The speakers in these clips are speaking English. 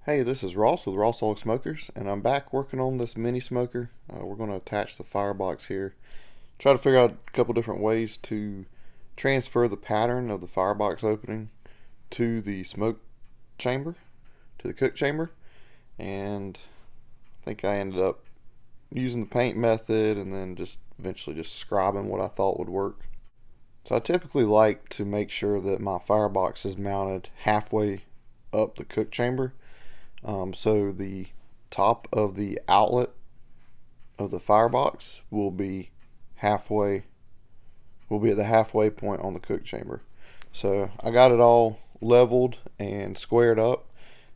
Hey, this is Ross with Ross Oil Smokers, and I'm back working on this mini smoker. We're going to attach the firebox here. Try to figure out a couple different ways to transfer the pattern of the firebox opening to the smoke chamber, to the cook chamber, and I think I ended up using the paint method and then just eventually just scribing what I thought would work. So I typically like to make sure that my firebox is mounted halfway up the cook chamber. So the top of the outlet of the firebox will be halfway, will be at the halfway point on the cook chamber. So I got it all leveled and squared up,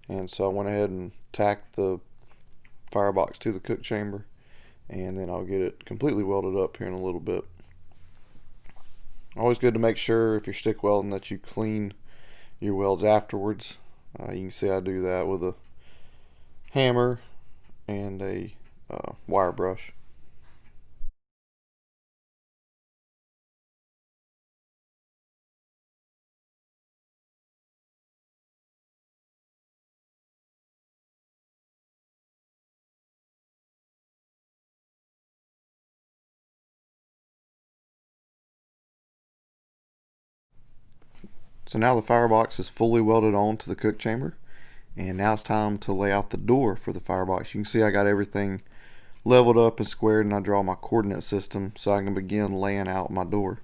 and so I went ahead and tacked the firebox to the cook chamber, and then I'll get it completely welded up here in a little bit. Always good to make sure if you're stick welding that you clean your welds afterwards. You can see I do that with a hammer and a wire brush. So now the firebox is fully welded on to the cook chamber, and now it's time to lay out the door for the firebox. You can see I got everything leveled up and squared, and I draw my coordinate system so I can begin laying out my door.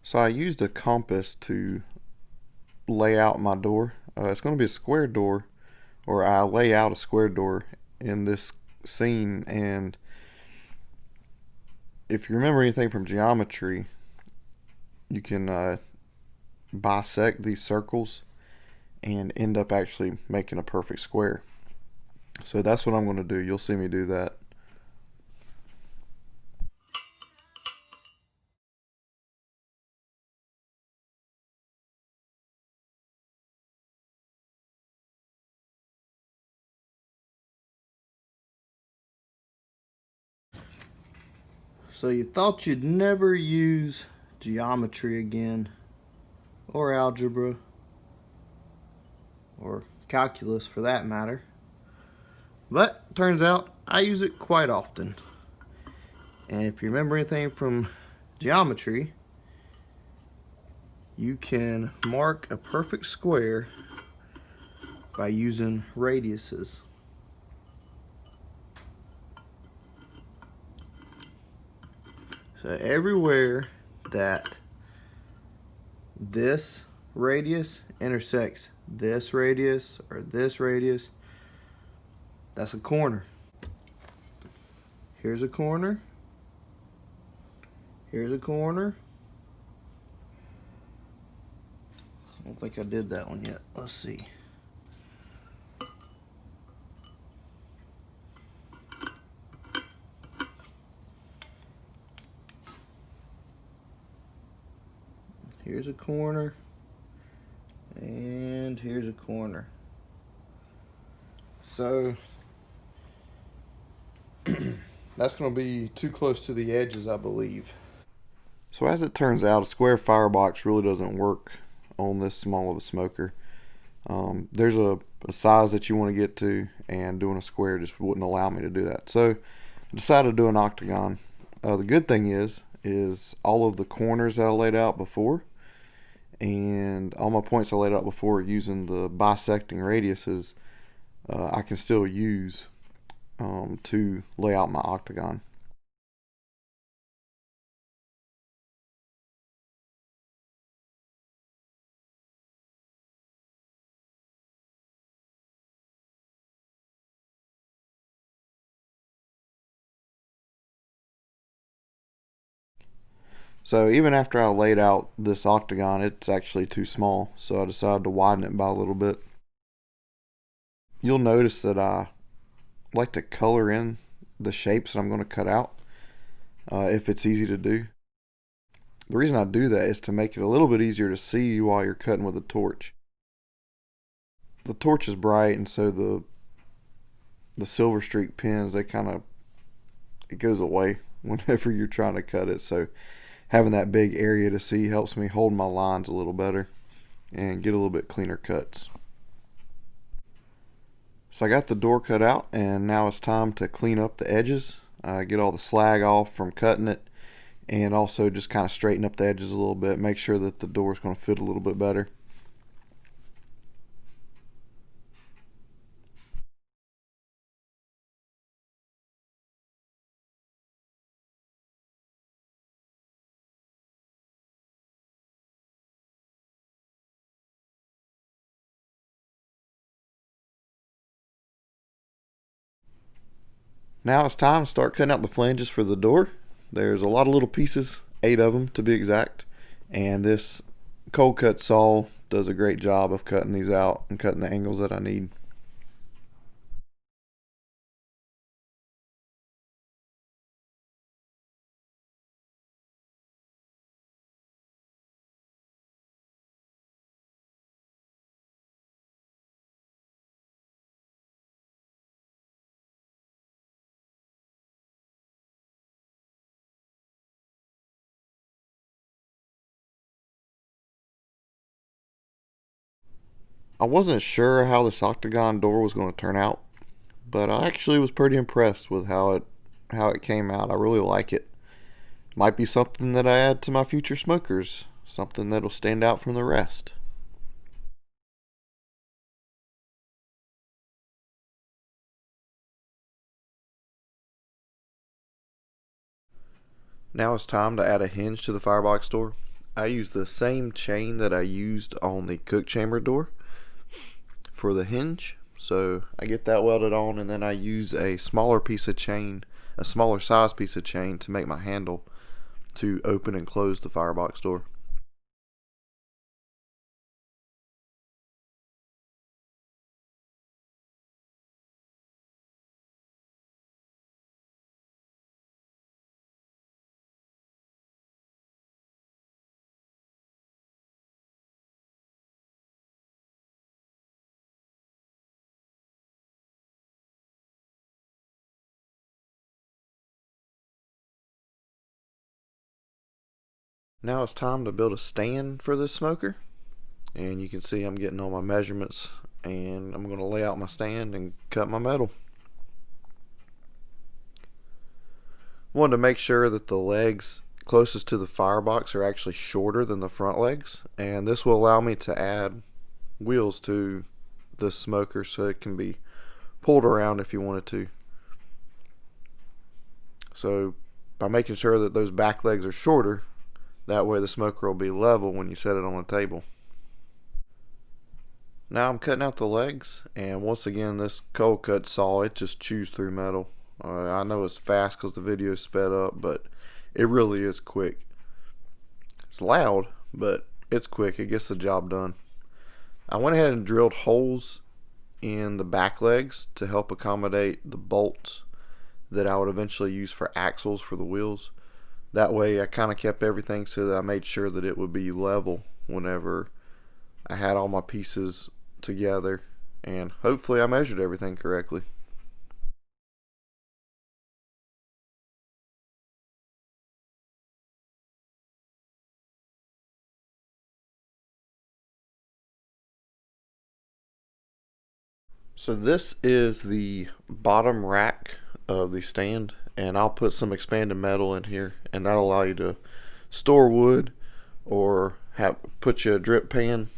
So I used a compass to lay out my door. It's going to be a square door, or I lay out a square door in this scene. And if you remember anything from geometry, you can bisect these circles and end up actually making a perfect square. So that's what I'm going to do. You'll see me do that. So you thought you'd never use geometry again, or algebra, or calculus for that matter. But turns out I use it quite often. And if you remember anything from geometry, you can mark a perfect square by using radiuses. So everywhere that this radius intersects this radius or this radius, that's a corner. Here's a corner. Here's a corner. I don't think I did that one yet. Let's see. Here's a corner, and here's a corner. So that's going to be too close to the edges, I believe. So as it turns out, a square firebox really doesn't work on this small of a smoker. There's a size that you want to get to, and doing a square just wouldn't allow me to do that. So I decided to do an octagon. The good thing is all of the corners that I laid out before and all my points I laid out before using the bisecting radiuses, I can still use to lay out my octagon. So even after I laid out this octagon, it's actually too small, so I decided to widen it by a little bit. You'll notice that I like to color in the shapes that I'm going to cut out if it's easy to do. The reason I do that is to make it a little bit easier to see while you're cutting with a torch. The torch is bright, and so the silver streak pins, they kind of, it goes away whenever you're trying to cut it. So having that big area to see helps me hold my lines a little better. and get a little bit cleaner cuts. So I got the door cut out, and now it's time to clean up the edges, get all the slag off from cutting it, and also just kind of straighten up the edges a little bit, make sure that the door is going to fit a little bit better. Now it's time to start cutting out the flanges for the door. There's a lot of little pieces, 8 of them to be exact, and this cold cut saw does a great job of cutting these out and cutting the angles that I need. I wasn't sure how this octagon door was going to turn out, but I actually was pretty impressed with how it came out. I really like it. Might be something that I add to my future smokers, something that'll stand out from the rest. Now it's time to add a hinge to the firebox door. I use the same chain that I used on the cook chamber door for the hinge. So I get that welded on, and then I use a smaller piece of chain, a smaller size piece of chain to make my handle to open and close the firebox door. Now it's time to build a stand for this smoker, and you can see I'm getting all my measurements, and I'm going to lay out my stand and cut my metal. Wanted to make sure that the legs closest to the firebox are actually shorter than the front legs, and this will allow me to add wheels to the smoker so it can be pulled around if you wanted to. So by making sure that those back legs are shorter, that way the smoker will be level when you set it on the table. Now I'm cutting out the legs, and once again this cold cut saw, it just chews through metal. I know it's fast because the video is sped up, but it really is quick. It's loud, but it's quick. It gets the job done. I went ahead and drilled holes in the back legs to help accommodate the bolts that I would eventually use for axles for the wheels. That way I kind of kept everything so that I made sure that it would be level whenever I had all my pieces together, and hopefully I measured everything correctly. So this is the bottom rack of the stand, and I'll put some expanded metal in here, and that'll allow you to store wood or put you a drip pan,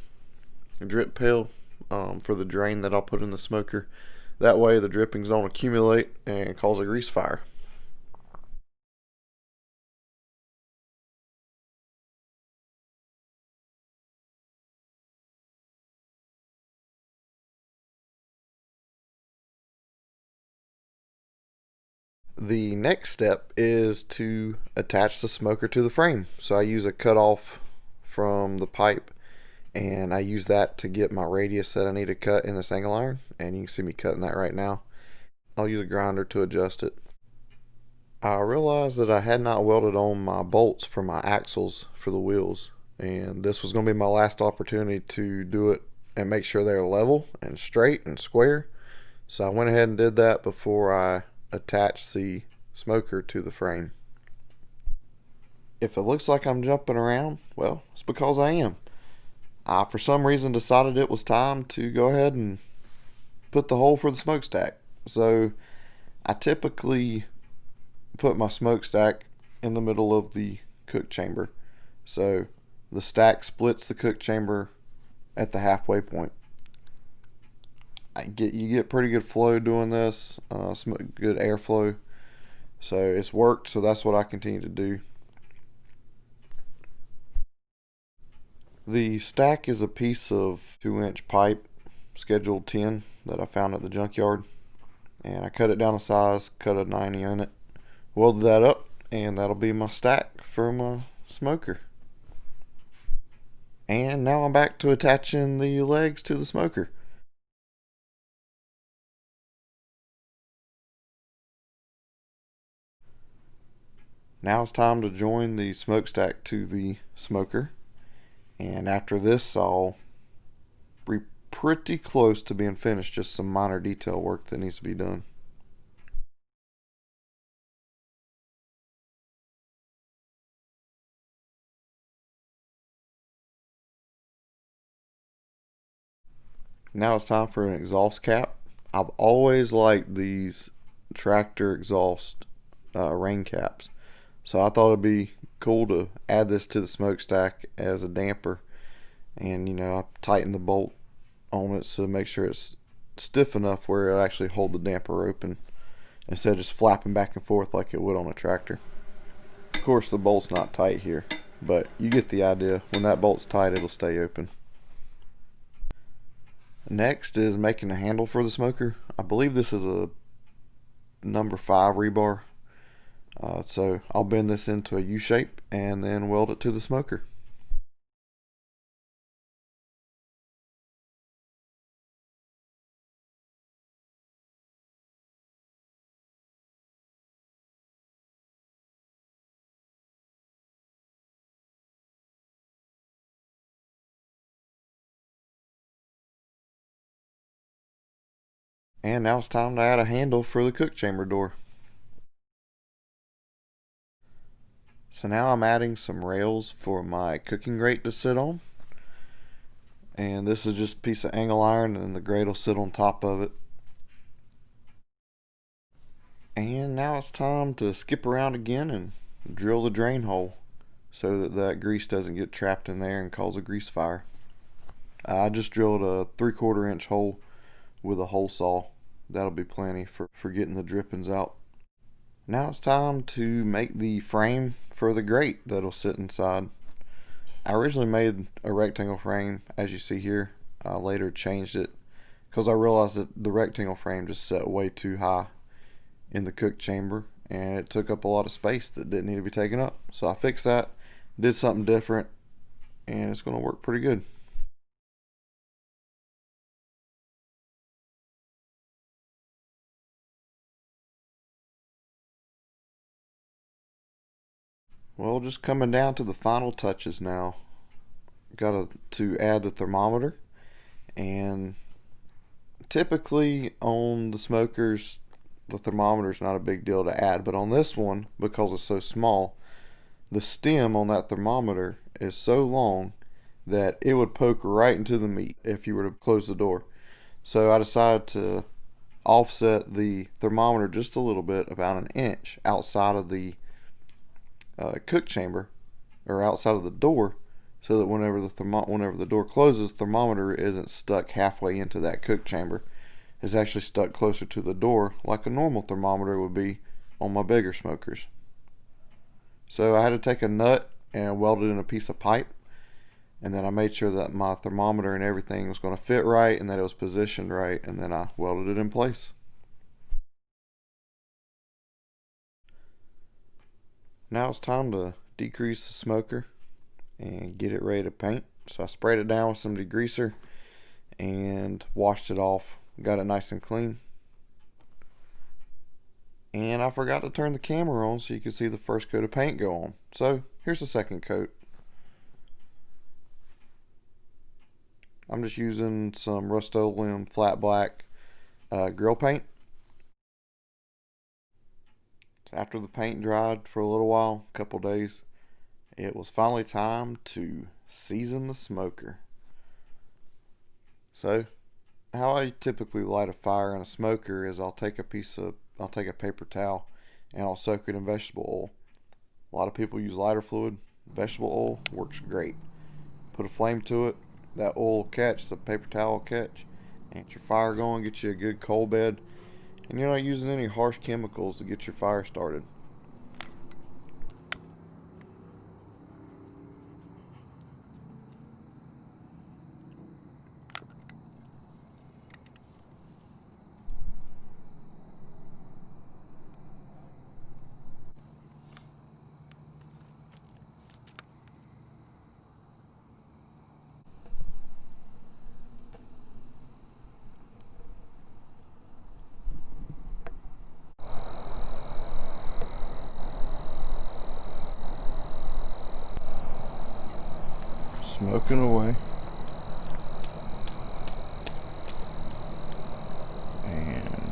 a drip pail for the drain that I'll put in the smoker. That way the drippings don't accumulate and cause a grease fire. The next step is to attach the smoker to the frame. So I use a cutoff from the pipe, and I use that to get my radius that I need to cut in this angle iron, and you can see me cutting that right now. I'll use a grinder to adjust it. I realized that I had not welded on my bolts for my axles for the wheels, and this was going to be my last opportunity to do it and make sure they're level and straight and square. So I went ahead and did that before I attached the smoker to the frame. If it looks like I'm jumping around, well, it's because I am. I, for some reason, decided it was time to go ahead and put the hole for the smokestack. So I typically put my smokestack in the middle of the cook chamber. So the stack splits the cook chamber at the halfway point. You get pretty good flow doing this, good airflow. So it's worked, so that's what I continue to do. The stack is a piece of 2-inch pipe, scheduled 10, that I found at the junkyard. And I cut it down to size, cut a 90 in it, welded that up, and that'll be my stack for my smoker. And now I'm back to attaching the legs to the smoker. Now it's time to join the smokestack to the smoker. And after this, I'll be pretty close to being finished, just some minor detail work that needs to be done. Now it's time for an exhaust cap. I've always liked these tractor exhaust rain caps, so I thought it'd be cool to add this to the smokestack as a damper. And I tightened the bolt on it to make sure it's stiff enough where it'll actually hold the damper open instead of just flapping back and forth like it would on a tractor. Of course, the bolt's not tight here, but you get the idea. When that bolt's tight, it'll stay open. Next is making a handle for the smoker. I believe this is a number 5 rebar. So I'll bend this into a U shape and then weld it to the smoker. And now it's time to add a handle for the cook chamber door. So now I'm adding some rails for my cooking grate to sit on. And this is just a piece of angle iron, and the grate will sit on top of it. And now it's time to skip around again and drill the drain hole so that grease doesn't get trapped in there and cause a grease fire. I just drilled a 3/4 inch hole with a hole saw. That'll be plenty for getting the drippings out. Now it's time to make the frame for the grate that'll sit inside. I originally made a rectangle frame, as you see here. I later changed it because I realized that the rectangle frame just set way too high in the cook chamber and it took up a lot of space that didn't need to be taken up. So I fixed that, did something different, and it's going to work pretty good. Well, just coming down to the final touches now. Got to add the thermometer, and typically on the smokers the thermometer is not a big deal to add, but on this one, because it's so small, the stem on that thermometer is so long that it would poke right into the meat if you were to close the door. So I decided to offset the thermometer just a little bit, about an inch outside of the cook chamber, or outside of the door, so that whenever the door closes, the thermometer isn't stuck halfway into that cook chamber. It's actually stuck closer to the door like a normal thermometer would be on my bigger smokers. So I had to take a nut and weld it in a piece of pipe, and then I made sure that my thermometer and everything was going to fit right and that it was positioned right, and then I welded it in place. Now it's time to degrease the smoker and get it ready to paint. So I sprayed it down with some degreaser and washed it off, got it nice and clean. And I forgot to turn the camera on so you could see the first coat of paint go on. So here's the second coat. I'm just using some Rust-Oleum flat black grill paint. So after the paint dried for a little while, a couple days, it was finally time to season the smoker. So how I typically light a fire in a smoker is I'll take a paper towel and I'll soak it in vegetable oil. A lot of people use lighter fluid. Vegetable oil works great. Put a flame to it, that oil will catch, the paper towel will catch, and get your fire going, get you a good coal bed, and you're not using any harsh chemicals to get your fire started. Smoking away. And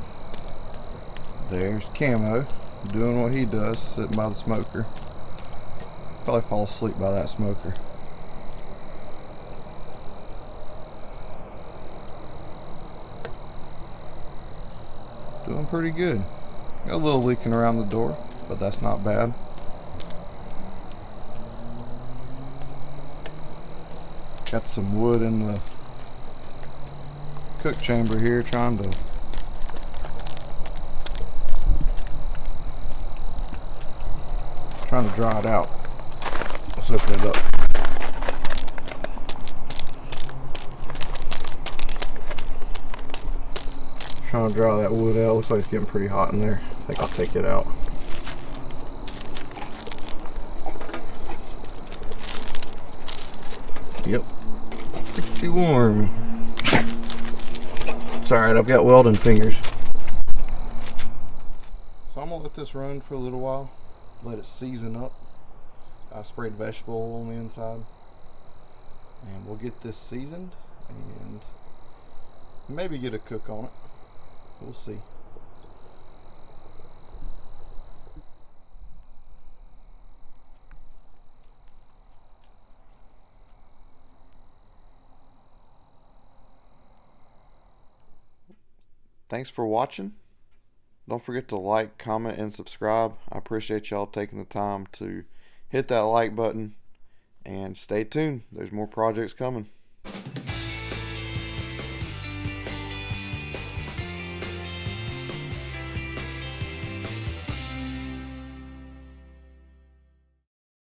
there's Camo doing what he does, sitting by the smoker. Probably fall asleep by that smoker. Doing pretty good. Got a little leaking around the door, but that's not bad. Got some wood in the cook chamber here, trying to dry it out. Let's open it up. Trying to dry that wood out. Looks like it's getting pretty hot in there. I think I'll take it out. Yep. Pretty warm. It's alright, I've got welding fingers. So I'm going to let this run for a little while. Let it season up. I sprayed vegetable oil on the inside. And we'll get this seasoned and maybe get a cook on it. We'll see. Thanks for watching. Don't forget to like, comment, and subscribe. I appreciate y'all taking the time to hit that like button. And stay tuned. There's more projects coming.